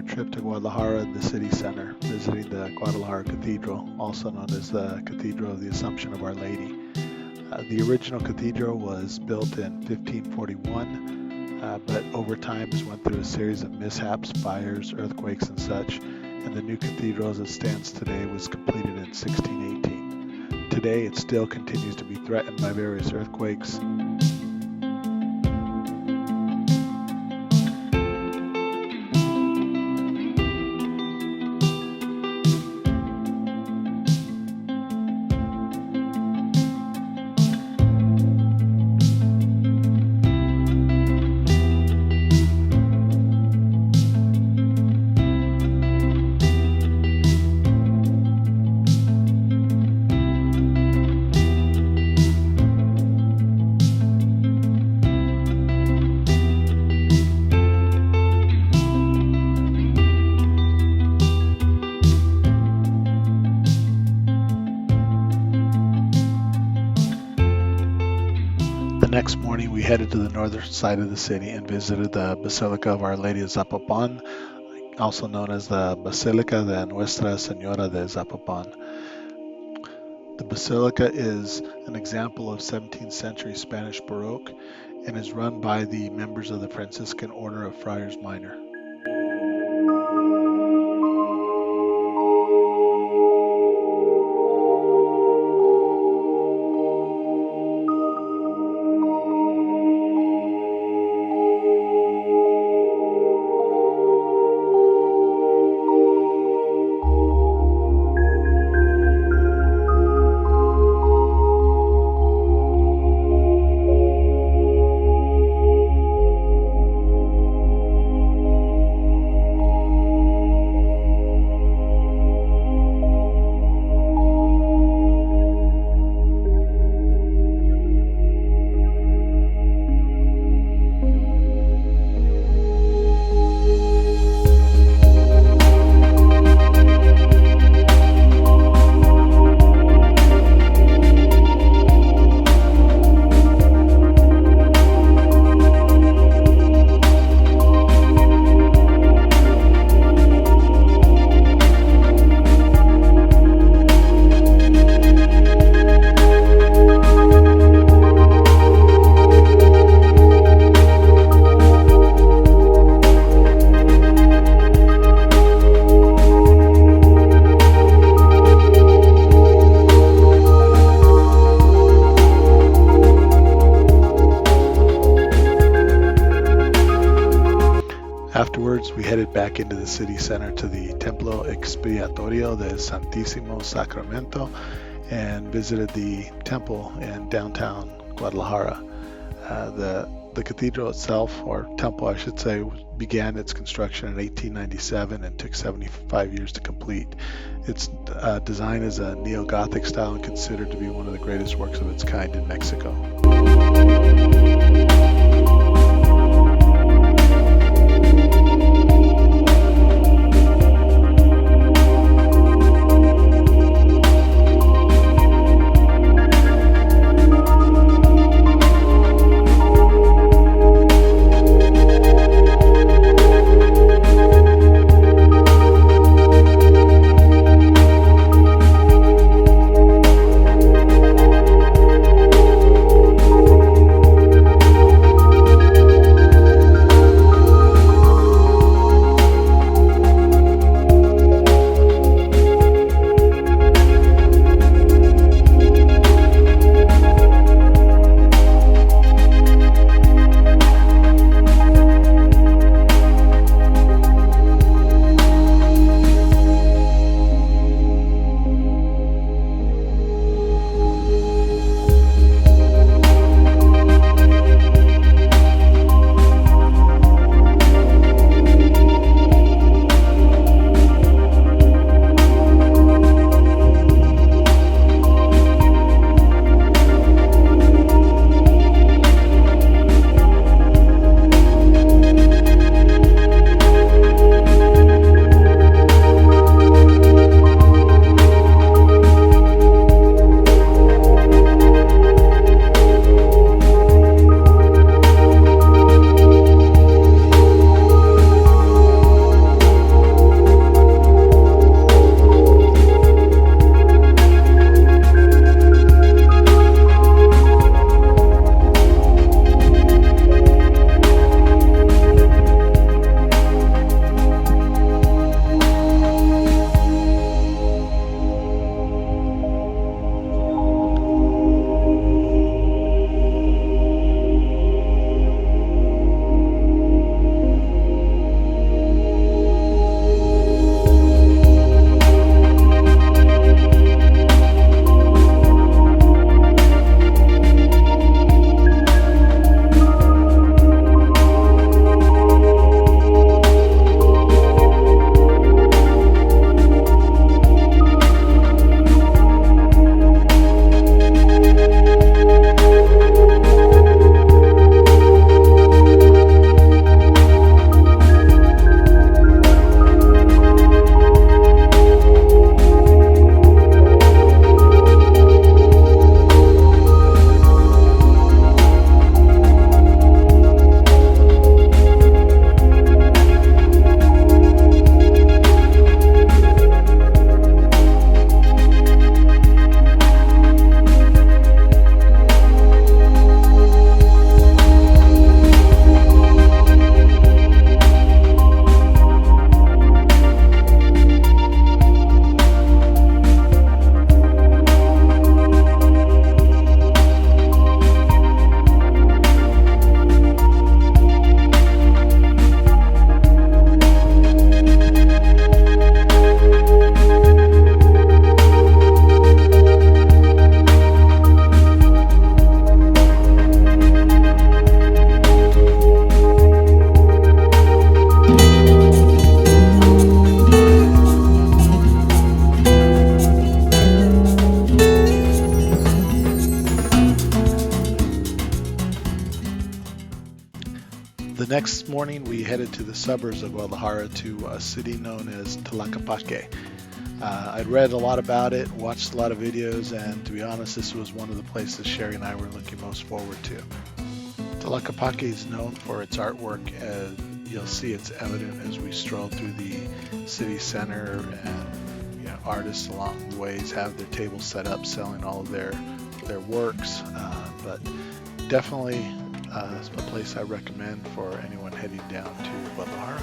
trip to Guadalajara and the city center, visiting the Guadalajara Cathedral, also known as the Cathedral of the Assumption of Our Lady. The original cathedral was built in 1541, but over time has went through a series of mishaps, fires, earthquakes, and such, and the new cathedral as it stands today was completed in 1618. Today it still continues to be threatened by various earthquakes. The next morning we headed to the northern side of the city and visited the Basilica of Our Lady of Zapopan, also known as the Basílica de Nuestra, Señora de Zapopan. The Basilica is an example of 17th century Spanish Baroque and is run by the members of the Franciscan Order of Friars Minor. Afterwards, we headed back into the city center to the Templo Expiatorio de Santísimo Sacramento and visited the temple in downtown Guadalajara. The cathedral itself, or temple I should say, began its construction in 1897 and took 75 years to complete. Its design is a neo-Gothic style and considered to be one of the greatest works of its kind in Mexico. next morning, we headed to the suburbs of Guadalajara to a city known as Tlaquepaque. I'd read a lot about it, watched a lot of videos, and to be honest, this was one of the places Sherry and I were looking most forward to. Tlaquepaque is known for its artwork, and you'll see it's evident as we stroll through the city center, and artists along the ways have their tables set up selling all of their works, but definitely a place I recommend for anyone heading down to Guadalajara.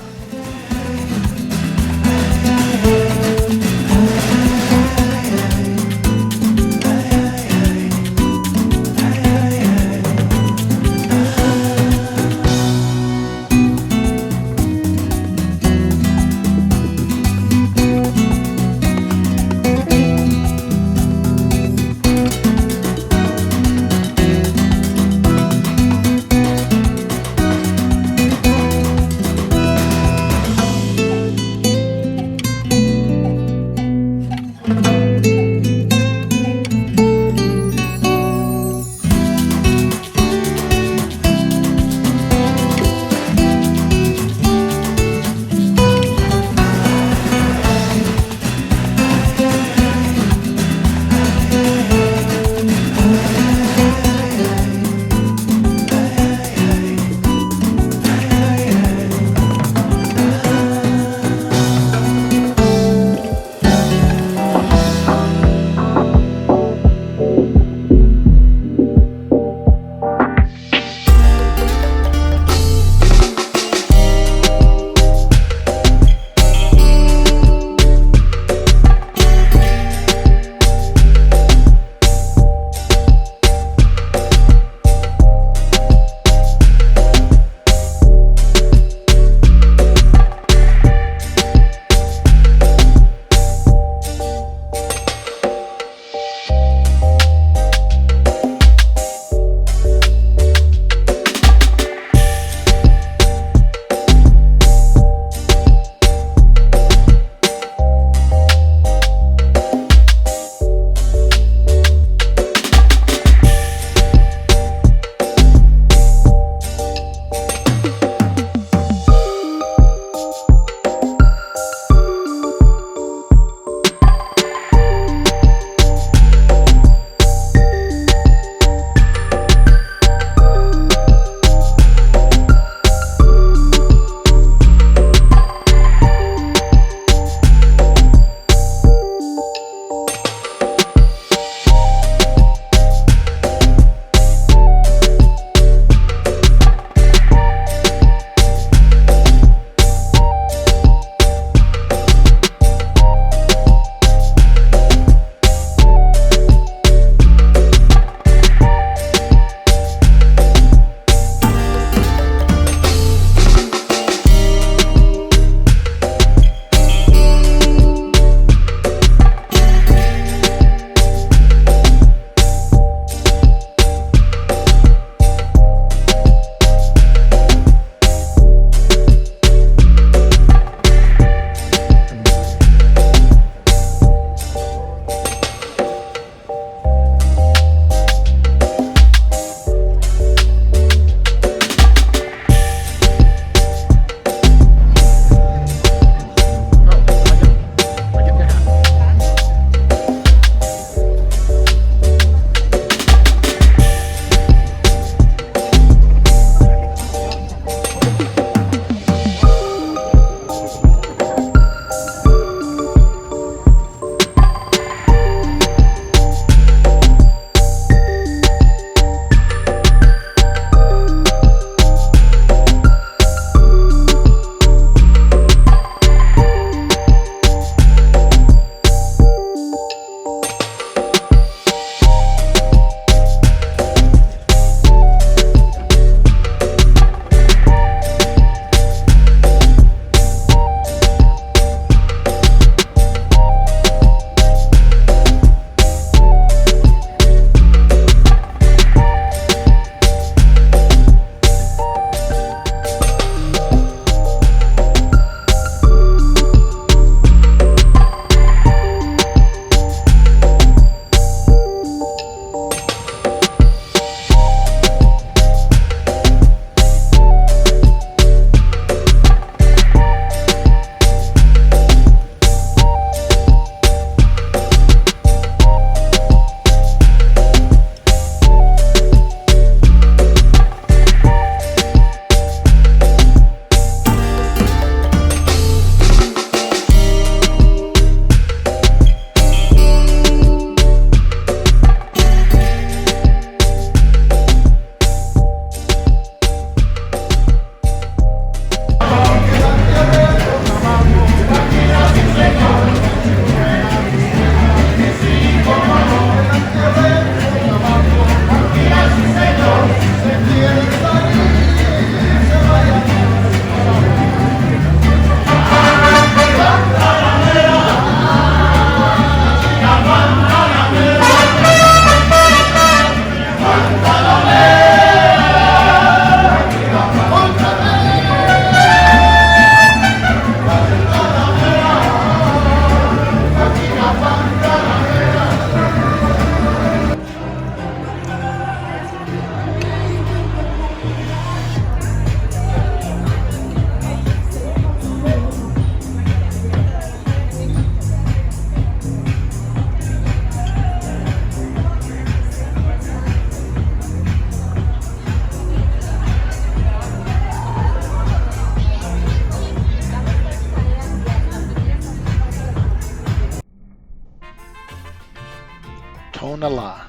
Tonalá.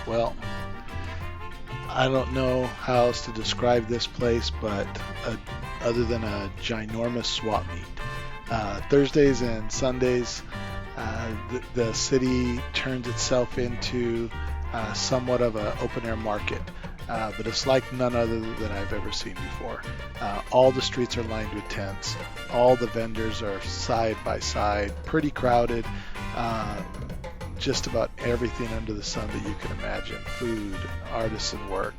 Well, I don't know how else to describe this place, but other than a ginormous swap meet. Thursdays and Sundays, the city turns itself into somewhat of an open-air market. But it's like none other than I've ever seen before. All the streets are lined with tents. All the vendors are side by side, pretty crowded. Just about everything under the sun that you can imagine. Food, artisan work,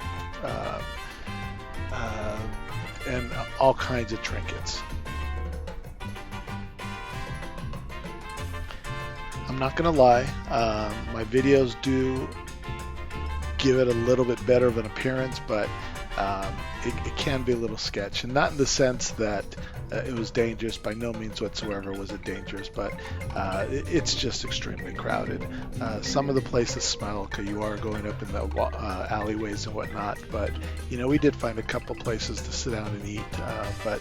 and all kinds of trinkets. I'm not gonna lie, my videos do give it a little bit better of an appearance, but it can be a little sketch, and not in the sense that it was dangerous. By no means whatsoever was it dangerous, but it's just extremely crowded. Some of the places smell because you are going up in the alleyways and whatnot, but we did find a couple places to sit down and eat, but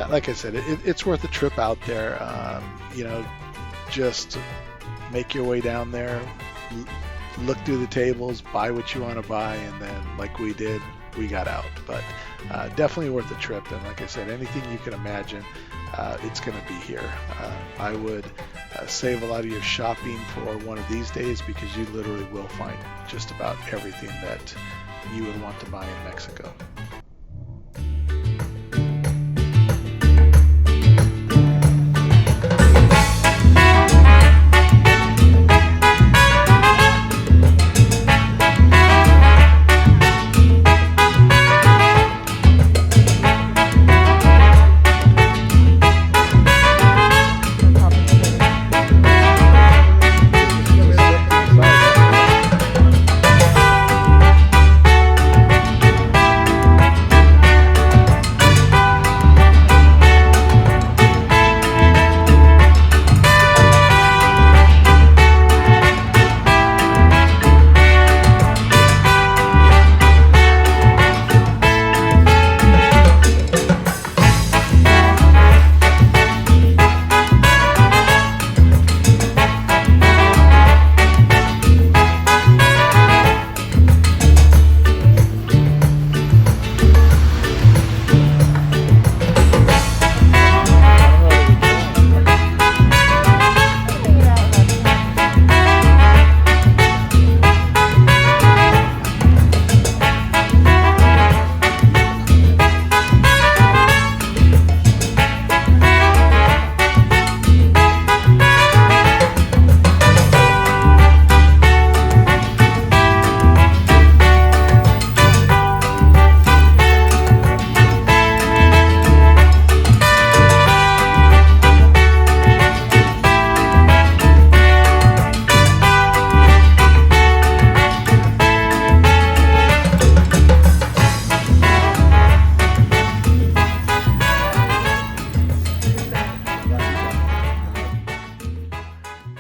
like I said, it's worth a trip out there. Just make your way down there, look through the tables, buy what you want to buy, and then, like we did, we got out. But definitely worth a trip. And like I said, anything you can imagine, it's going to be here. I would save a lot of your shopping for one of these days, because you literally will find just about everything that you would want to buy in Mexico.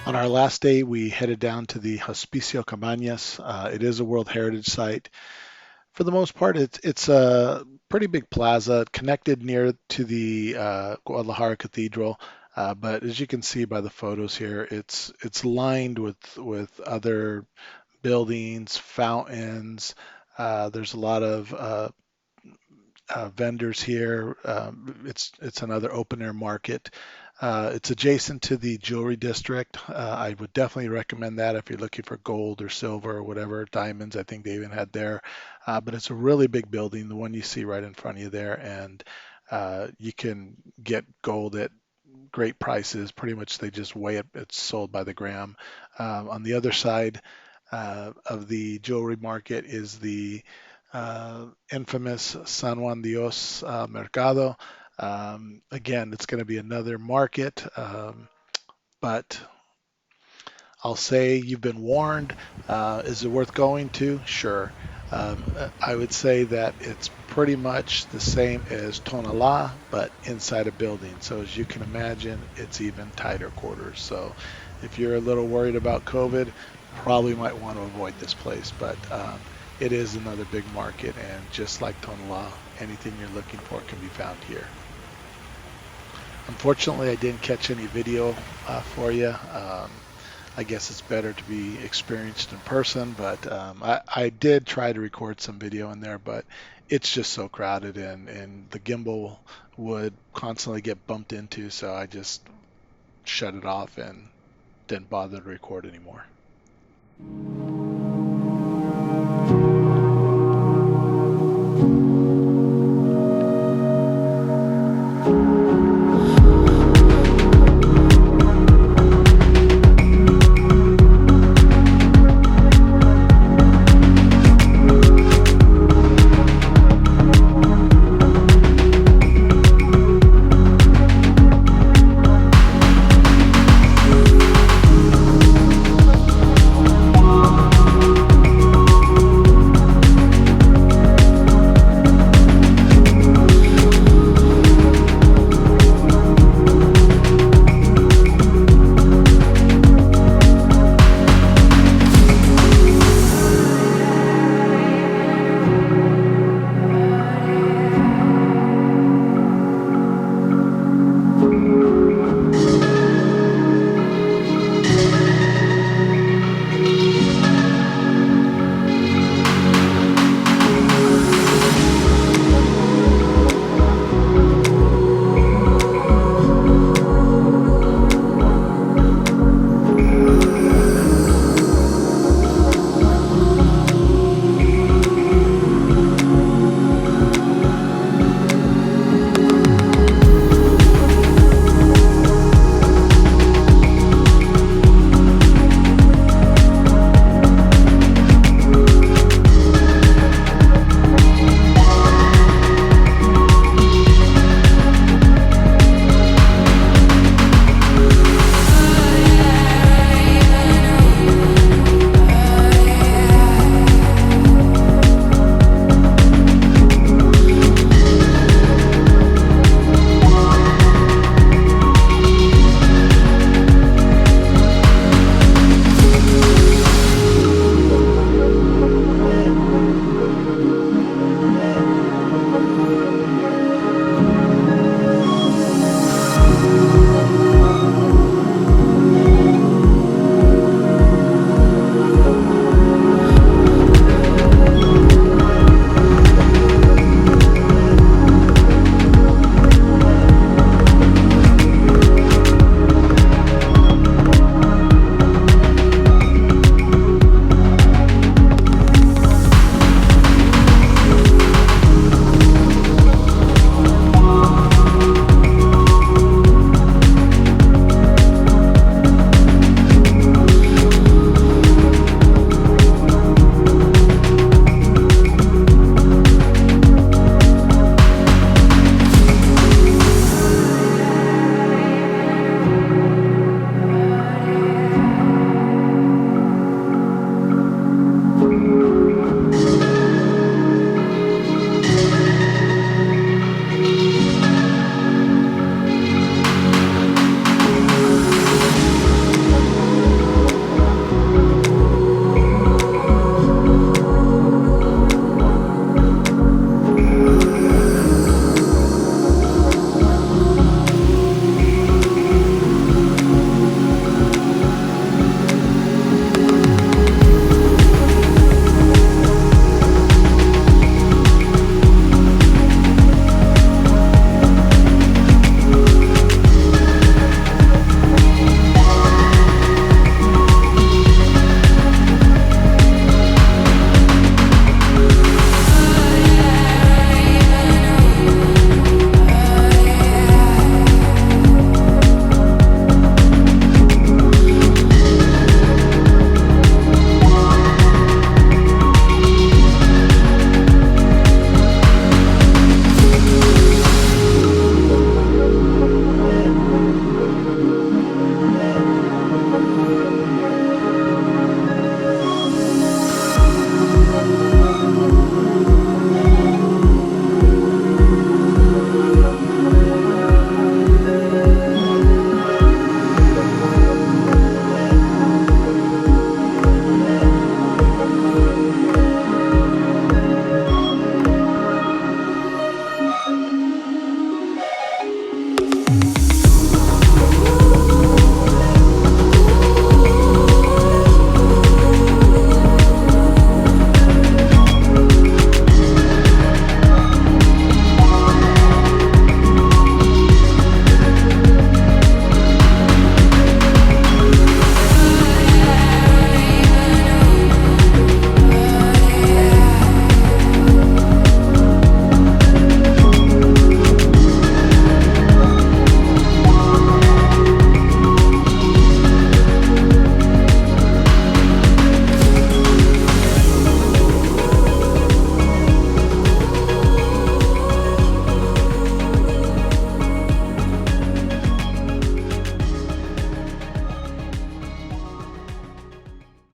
On our last day, we headed down to the Hospicio Cabañas. It is a World Heritage Site. For the most part, it's a pretty big plaza connected near to the Guadalajara Cathedral. But as you can see by the photos here, it's lined with other buildings, fountains. There's a lot of vendors here. It's another open air market. It's adjacent to the jewelry district. I would definitely recommend that if you're looking for gold or silver or whatever, diamonds. I think they even had there. But it's a really big building, the one you see right in front of you there, and you can get gold at great prices. Pretty much they just weigh it. It's sold by the gram. On the other side of the jewelry market is the infamous San Juan Dios Mercado. Again, it's going to be another market, but I'll say you've been warned. Is it worth going to? Sure. I would say that it's pretty much the same as Tonalá, but inside a building. So as you can imagine, it's even tighter quarters. So if you're a little worried about COVID, probably might want to avoid this place. But it is another big market, and just like Tonalá, anything you're looking for can be found here. Unfortunately, I didn't catch any video for you. I guess it's better to be experienced in person, but I did try to record some video in there, but it's just so crowded, and the gimbal would constantly get bumped into, so I just shut it off and didn't bother to record anymore.